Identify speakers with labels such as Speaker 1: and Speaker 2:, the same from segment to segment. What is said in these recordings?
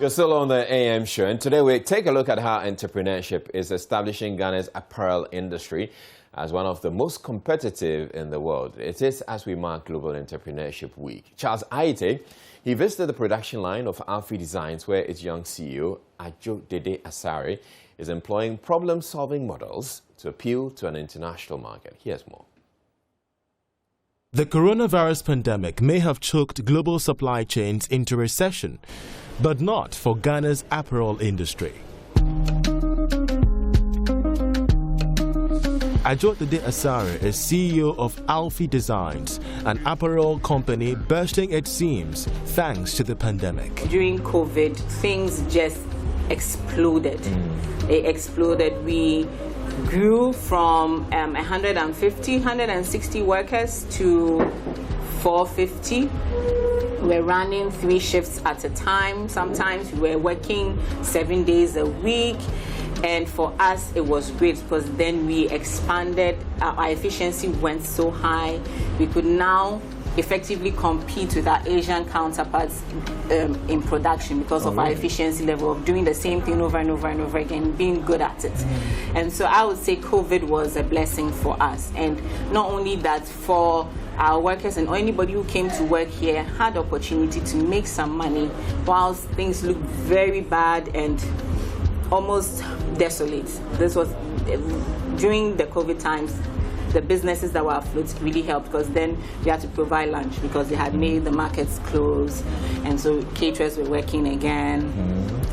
Speaker 1: You're still on the AM show, and today we take a look at how entrepreneurship is establishing Ghana's apparel industry as one of the most competitive in the world. It is as we mark Global Entrepreneurship Week. Charles Aite, he visited the production line of Alfie Designs, where its young CEO, Ajo Dede Asare, is employing problem-solving models to appeal to an international market. Here's more.
Speaker 2: The coronavirus pandemic may have choked global supply chains into recession, but not for Ghana's apparel industry. Ajo Dede Asare is CEO of Alfie Designs, an apparel company bursting its seams thanks to the pandemic.
Speaker 3: During COVID, things just exploded. It exploded. We grew from 160 workers to 450. We're running 3 shifts at a time. Sometimes we were working 7 days a week. And for us, it was great because then we expanded. Our efficiency went so high. We could now effectively compete with our Asian counterparts in production because of our efficiency level of doing the same thing over and over and over again, being good at it. And so I would say COVID was a blessing for us. And not only that, for our workers and anybody who came to work here had the opportunity to make some money whilst things looked very bad and almost desolate. This was during the COVID times. The businesses that were afloat really helped because then we had to provide lunch because they had made the markets close, and so caterers were working again.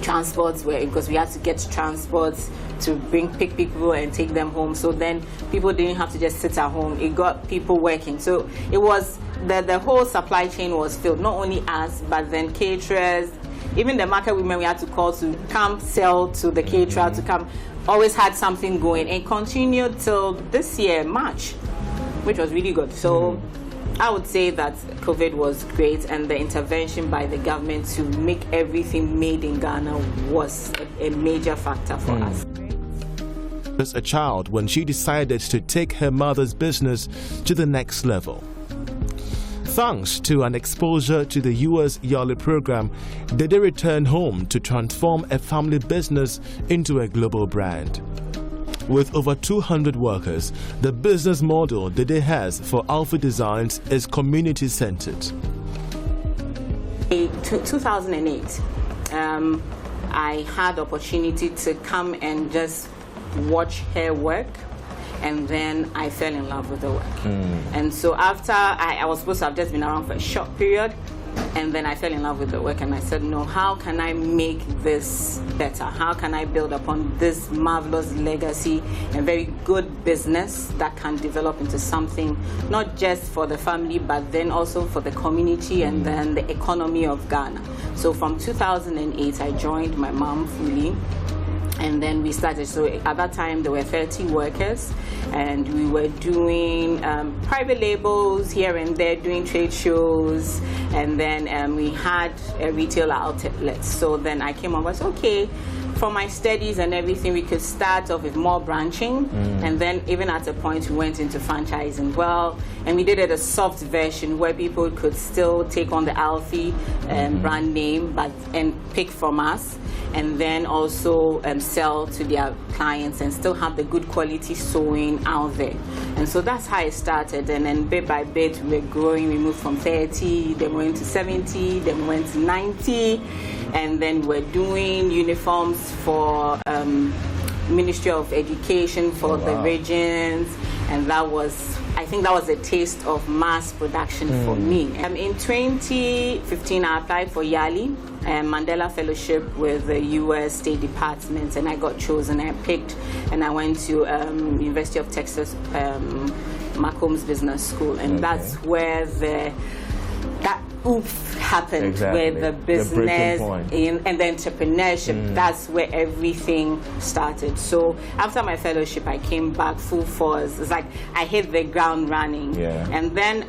Speaker 3: Transports were, because we had to get transports to pick people and take them home. So then people didn't have to just sit at home. It got people working. So it was the whole supply chain was filled. Not only us, but then caterers, even the market women we had to call to come sell to the caterer to come. Always had something going and continued till this year, March, which was really good. So I would say that COVID was great, and the intervention by the government to make everything made in Ghana was a major factor for us.
Speaker 2: As a child, when she decided to take her mother's business to the next level. Thanks to an exposure to the US Yali program, Dede returned home to transform a family business into a global brand. With over 200 workers, the business model Dede has for Alfie Designs is community-centered.
Speaker 3: In 2008, I had the opportunity to come and just watch her work. And then I fell in love with the work. And so after I was supposed to have just been around for a short period, and then I fell in love with the work, and I said, no, how can I make this better? How can I build upon this marvelous legacy and very good business that can develop into something not just for the family, but then also for the community and then the economy of Ghana. So from 2008, I joined my mom fully. And then we started. So at that time there were 30 workers, and we were doing private labels here and there, doing trade shows, and then we had a retail outlet. So then I came on, I said, okay, for my studies and everything, we could start off with more branching, and then even at a point we went into franchising. Well, and we did it a soft version where people could still take on the Alfie brand name, and pick from us, and then also sell to their clients and still have the good quality sewing out there. And so that's how it started. And then bit by bit we were growing. We moved from 30, then we went to 70, then we went to 90, and then we're doing uniforms for Ministry of Education for the regions, and that was, I think that was a taste of mass production for me. In 2015, I applied for YALI, Mandela Fellowship with the US State Department, and I got chosen. I picked, and I went to University of Texas, Macomb Business School, and that's where that oof happened, where the business and the entrepreneurship, that's where everything started. So after my fellowship, I came back full force. It's like I hit the ground running. And then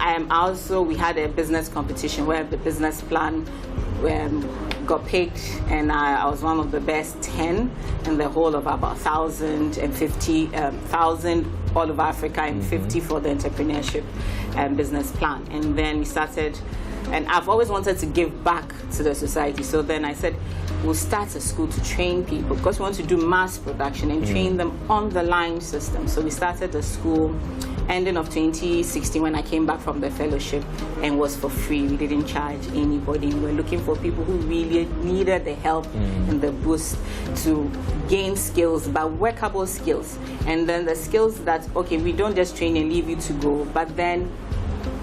Speaker 3: we had a business competition where the business plan got picked, and I was one of the best 10 in the whole of about 1,050,000 all over Africa, and 50 for the entrepreneurship business plan. And then we started, and I've always wanted to give back to the society. So then I said, we'll start a school to train people, because we want to do mass production and train them on the line system. So we started the school ending of 2016 when I came back from the fellowship, and was for free. We didn't charge anybody. We were looking for people who really needed the help and the boost to gain skills, but workable skills. And then the skills that, okay, we don't just train and leave you to go, but then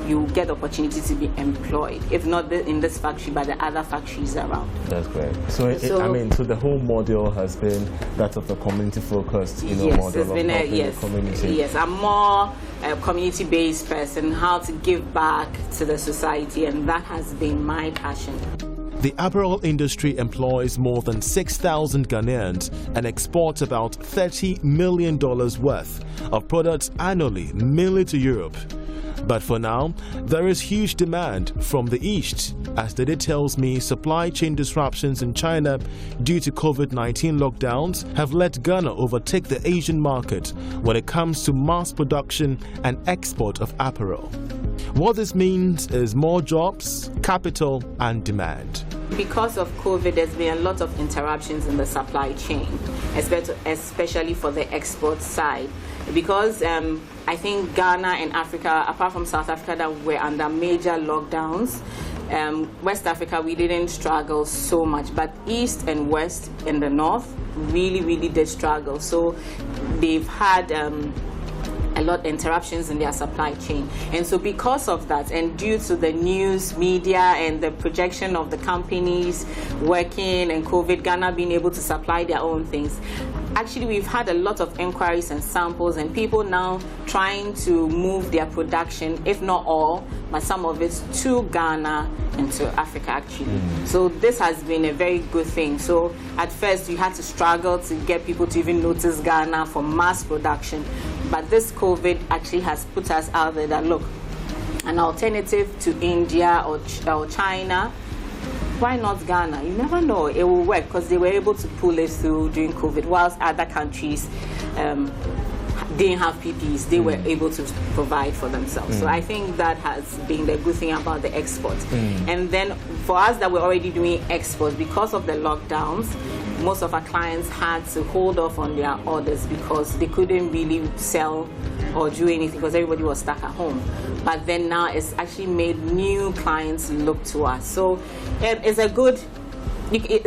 Speaker 3: you get opportunity to be employed, if not in this factory, but the other factories around.
Speaker 2: That's great. So the whole model has been that of a community-focused, model
Speaker 3: it's been
Speaker 2: of community.
Speaker 3: Yes, I'm more a community-based person, how to give back to the society, and that has been my passion.
Speaker 2: The apparel industry employs more than 6,000 Ghanaians and exports about $30 million worth of products annually, mainly to Europe. But for now, there is huge demand from the East. As Dede tells me, supply chain disruptions in China due to COVID-19 lockdowns have let Ghana overtake the Asian market when it comes to mass production and export of apparel. What this means is more jobs, capital and demand.
Speaker 3: Because of COVID, there's been a lot of interruptions in the supply chain, especially for the export side. Because I think Ghana and Africa, apart from South Africa, that were under major lockdowns, West Africa, we didn't struggle so much, but East and West and the North really did struggle. So they've had a lot of interruptions in their supply chain. And so because of that, and due to the news media and the projection of the companies working and COVID, Ghana being able to supply their own things, actually we've had a lot of inquiries and samples, and people now trying to move their production, if not all, but some of it, to Ghana and to Africa actually. So this has been a very good thing. So at first you had to struggle to get people to even notice Ghana for mass production, but this COVID actually has put us out there that, look, an alternative to India or China, why not Ghana? You never know, it will work, because they were able to pull it through during COVID, whilst other countries didn't have PPEs, they were able to provide for themselves. So I think that has been the good thing about the export. And then for us that were already doing exports, because of the lockdowns, most of our clients had to hold off on their orders because they couldn't really sell or do anything because everybody was stuck at home. But then now it's actually made new clients look to us. So it's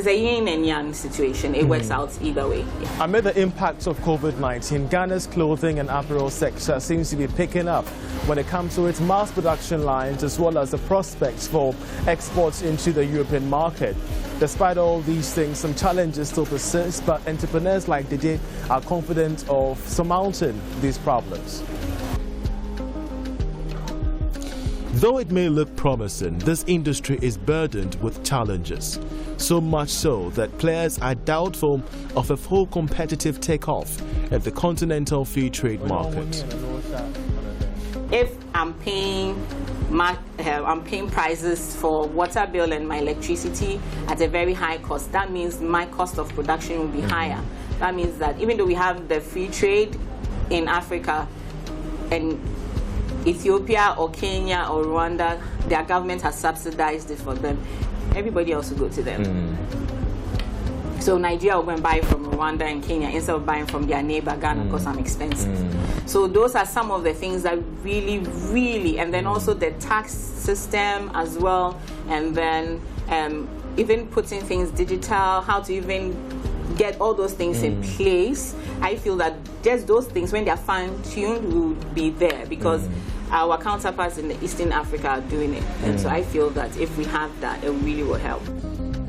Speaker 3: a yin and yang situation. It works out either way. Yeah.
Speaker 2: Amid the impacts of COVID-19, Ghana's clothing and apparel sector seems to be picking up when it comes to its mass production lines, as well as the prospects for exports into the European market. Despite all these things, some challenges still persist, but entrepreneurs like Dede are confident of surmounting these problems. Though it may look promising, this industry is burdened with challenges. So much so that players are doubtful of a full competitive takeoff at the continental free trade market.
Speaker 3: If I'm paying prices for water bill and my electricity at a very high cost, that means my cost of production will be higher. That means that even though we have the free trade in Africa and Ethiopia or Kenya or Rwanda, their government has subsidized it for them, everybody else will go to them. So Nigeria will go and buy from Rwanda and Kenya instead of buying from their neighbor Ghana because I'm expensive. So those are some of the things that really, and then also the tax system as well, and then even putting things digital, how to even get all those things in place. I feel that just those things, when they're fine-tuned, will be there because our counterparts in the Eastern Africa are doing it. And so I feel that if we have that, it really will help.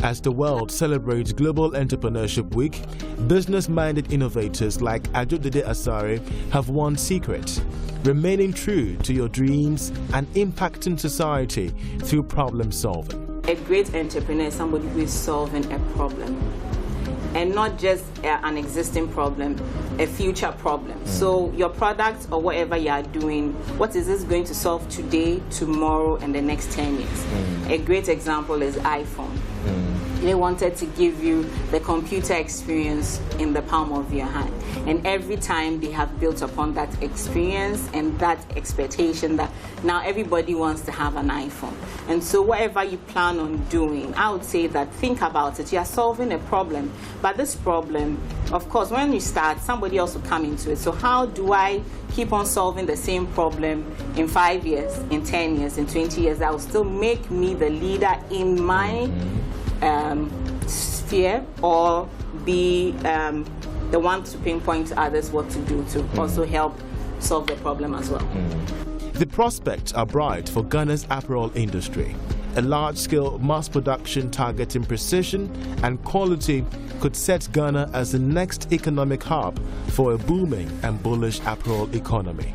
Speaker 2: As the world celebrates Global Entrepreneurship Week, business-minded innovators like Adjo Dede Asare have one secret: remaining true to your dreams and impacting society through problem solving.
Speaker 3: A great entrepreneur is somebody who is solving a problem, and not just an existing problem, a future problem. So your product or whatever you are doing, what is this going to solve today, tomorrow, and the next 10 years? A great example is iPhone. They wanted to give you the computer experience in the palm of your hand. And every time they have built upon that experience and that expectation that now everybody wants to have an iPhone. And so whatever you plan on doing, I would say that think about it. You are solving a problem. But this problem, of course, when you start, somebody else will come into it. So how do I keep on solving the same problem in 5 years, in 10 years, in 20 years? That will still make me the leader in my sphere, or be the one to pinpoint to others what to do to also help solve the problem as well.
Speaker 2: The prospects are bright for Ghana's apparel industry. A large-scale mass production targeting precision and quality could set Ghana as the next economic hub for a booming and bullish apparel economy.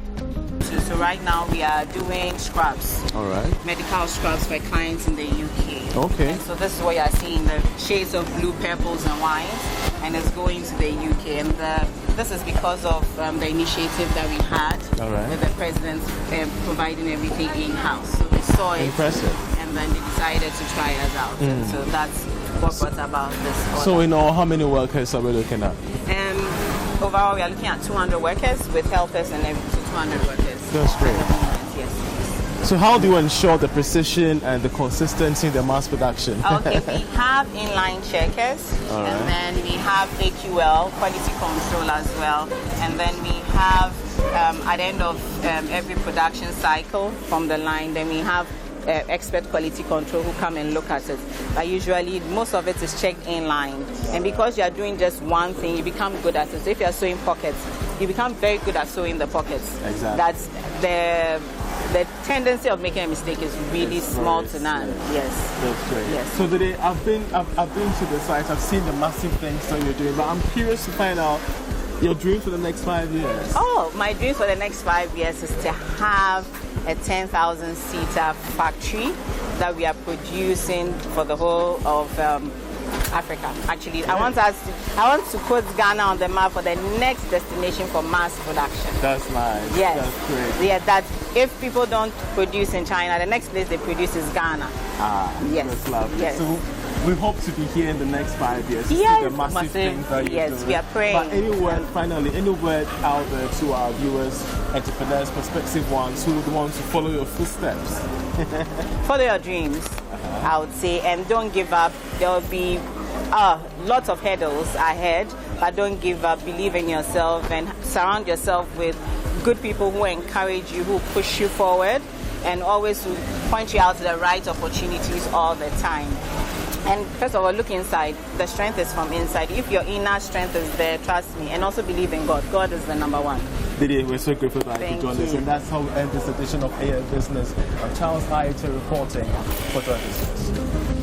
Speaker 3: So right now we are doing scrubs.
Speaker 2: All right.
Speaker 3: Medical scrubs for clients in the UK.
Speaker 2: Okay.
Speaker 3: And so this is what you are seeing, the shades of blue, purples and whites, and it's going to the UK. And this is because of the initiative that we had with the president providing everything in-house. So we saw it.
Speaker 2: Impressive.
Speaker 3: And then they decided to try us out. And so that's what brought about this order.
Speaker 2: So in all, how many workers are we looking at?
Speaker 3: Overall, we are looking at 200 workers with helpers and everything, 200 workers.
Speaker 2: That's great.
Speaker 3: At the moment, yes.
Speaker 2: So how do you ensure the precision and the consistency in the mass production?
Speaker 3: Okay, we have inline checkers, and then we have AQL, quality control as well, and then we have, at the end of every production cycle from the line, then we have expert quality control who come and look at it. But usually most of it is checked in line, and because you are doing just one thing, you become good at it. So if you are sewing pockets, you become very good at sewing the pockets.
Speaker 2: Exactly.
Speaker 3: That's the tendency of making a mistake is really small to none. Yes.
Speaker 2: That's great.
Speaker 3: Yes.
Speaker 2: So today I've been to the site. I've seen the massive things that you're doing, but I'm curious to find out your dream for the next 5 years.
Speaker 3: Oh, my dream for the next 5 years is to have a 10,000 seater factory that we are producing for the whole of Africa. Actually, I want to put Ghana on the map for the next destination for mass production.
Speaker 2: That's nice.
Speaker 3: Yes.
Speaker 2: That's great.
Speaker 3: Yeah, that if people don't produce in China, the next place they produce is Ghana. Yes.
Speaker 2: That's lovely.
Speaker 3: Yes.
Speaker 2: So we hope to be here in the next 5 years to
Speaker 3: Yes,
Speaker 2: see the massive things that you're doing.
Speaker 3: yes, we are praying.
Speaker 2: But any word out there to our viewers, entrepreneurs, prospective ones who would want to follow your footsteps?
Speaker 3: Follow your dreams, I would say, and don't give up. There will be lots of hurdles ahead, but don't give up. Believe in yourself and surround yourself with good people who encourage you, who push you forward, and always to point you out to the right opportunities all the time. And first of all, look inside. The strength is from inside. If your inner strength is there, trust me, and also believe in God. God is the number one.
Speaker 2: Didi, we're so grateful that you joined us, and that's how we end this edition of AF Business. I'm Charles Hayter reporting for Joy Business.